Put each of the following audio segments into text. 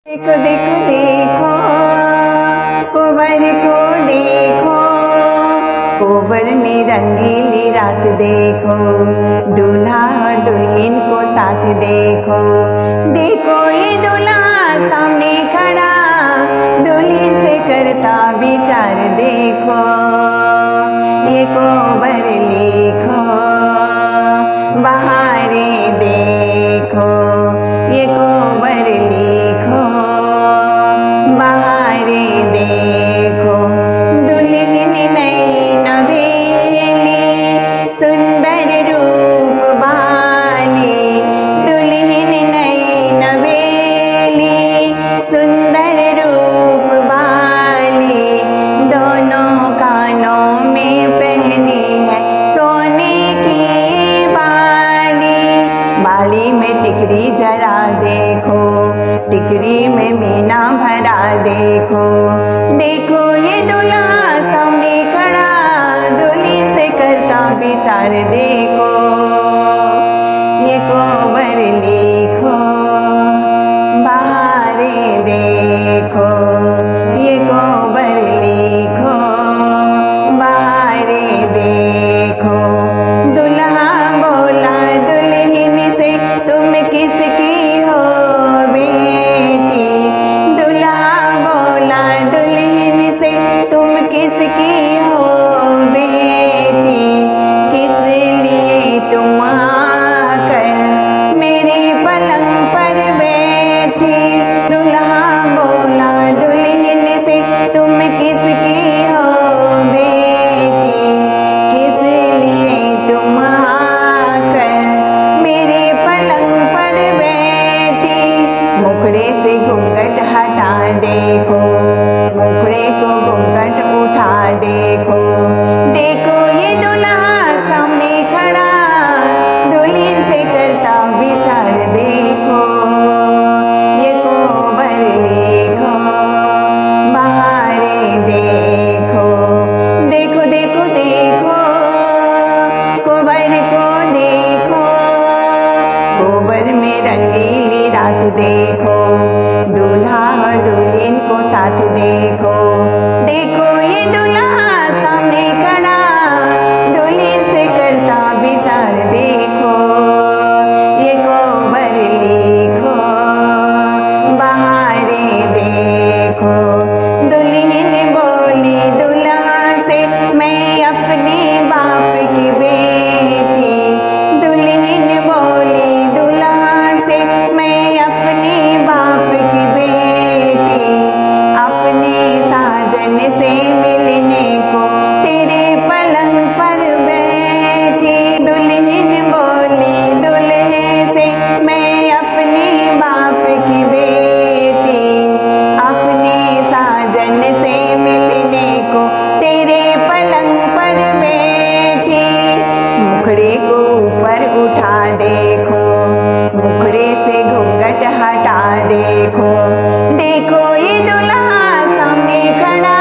देखो देखो देखो कोबर को देखो, कोबर में रंगीली रात देखो, दूल्हा और दुल्हन को साथ देखो। देखो ये दूल्हा सामने खड़ा, दुल्हन से करता विचार देखो। ये कोबर लिखो बहारे देखो, ये कोबर लिखो बहारे देखो। दुल्हन नई नवेली सुंदर रूप वाली, दुल्हन नई नवेली सुंदर रूप वाली, दोनों कानों में पहनी है सोने की बाली। बाली में टिकरी जरा देखो, टिकरी में मीना भरा देखो। देखो ये दूल्हा सामने खड़ा, दुल्हन से करता विचार देखो। ये कोबर लिखो बहारे देखो, ये कोबर लिखो बहारे देखो। दुल्हा बोला दुल्हन से तुम किसकी हो बेटी, दुल्हा बोला दुल्हन से तुम किसकी हो बेटी। किस लिए तुम आकर मेरे पलंग पर बैठी, दुल्हा बोला दुल्हन से तुम किसकी हो बेटी। किस लिए तुम आकर मेरे पलंग पर बैठी। मुखड़े से घूंघट हटा देखो, मुखड़े को घूंघट उठा देखो। देखो ये दूल्हा सामने खड़ा, दुल्हन से करता विचार देखो। ये कोबर लिखो बहारे देखो। देखो देखो देखो कोबर को देखो, कोबर में रंगीली रात देखो, दूल्हा और दुल्हन को साथ देखो। देखो ये दूल्हा सामने खड़ा, दुल्हन से करता विचार देखो। ये कोबर लिखो बहारे देखो। दुल्हन बोली दूल्हा से मैं अपने बाप की बेटी, दुल्हन बोली दूल्हा से मैं अपने बाप की बेटी। अपने साजन से मिलने को तेरे पलंग पर बैठी, दुल्हन बोली दूल्हे से मैं अपने बाप की बेटी। अपने साजन से मिलने को तेरे पलंग पर बैठी। मुखड़े को ऊपर उठा देखो, मुखड़े से घूंघट हटा देखो। देखो ये दूल्हा सामने खड़ा,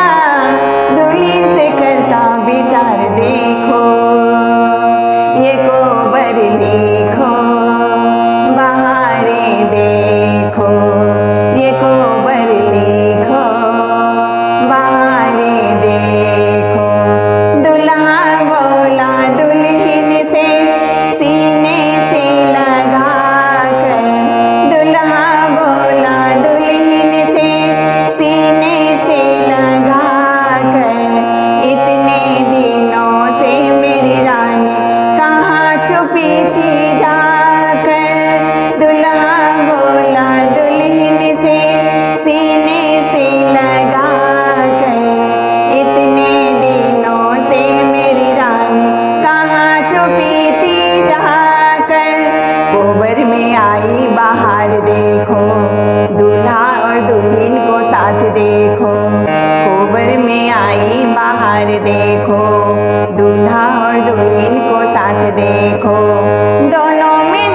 दुल्हन से करता विचार देखो। ये कोबर लिखो बहारे देखो, ये कोबर लिखो बहारे देखो। दुल्हा बोला दुल्हन से सीने से लगा कर, दुल्हा बोला दुल्हन से सीने से लगा कर। इतने दिनों से मेरी रानी कहाँ छुपी थी जाकर, दुल्हा बोला दुल्हन से सीने से लगा कर। इतने दिनों से मेरी रानी कहाँ छुपी थी जाकर। कोबर में आई बाहर देखो, दूल्हा और दुल्हन को साथ देखो। कोबर में आई बाहर देखो, दूल्हा और दुल्हन को साथ देखो। दोनों में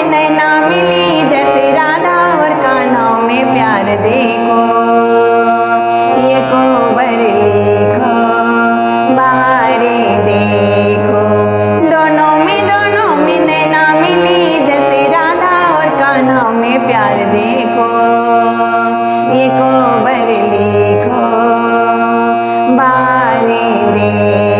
नैना मिली, जैसे राधा और कान्हा में प्यार देखो। ये कोबर लिखो बहारे देखो। दोनों में नैना मिली, जैसे राधा और कान्हा में प्यार देखो। ये कोबर लिखो बारे दे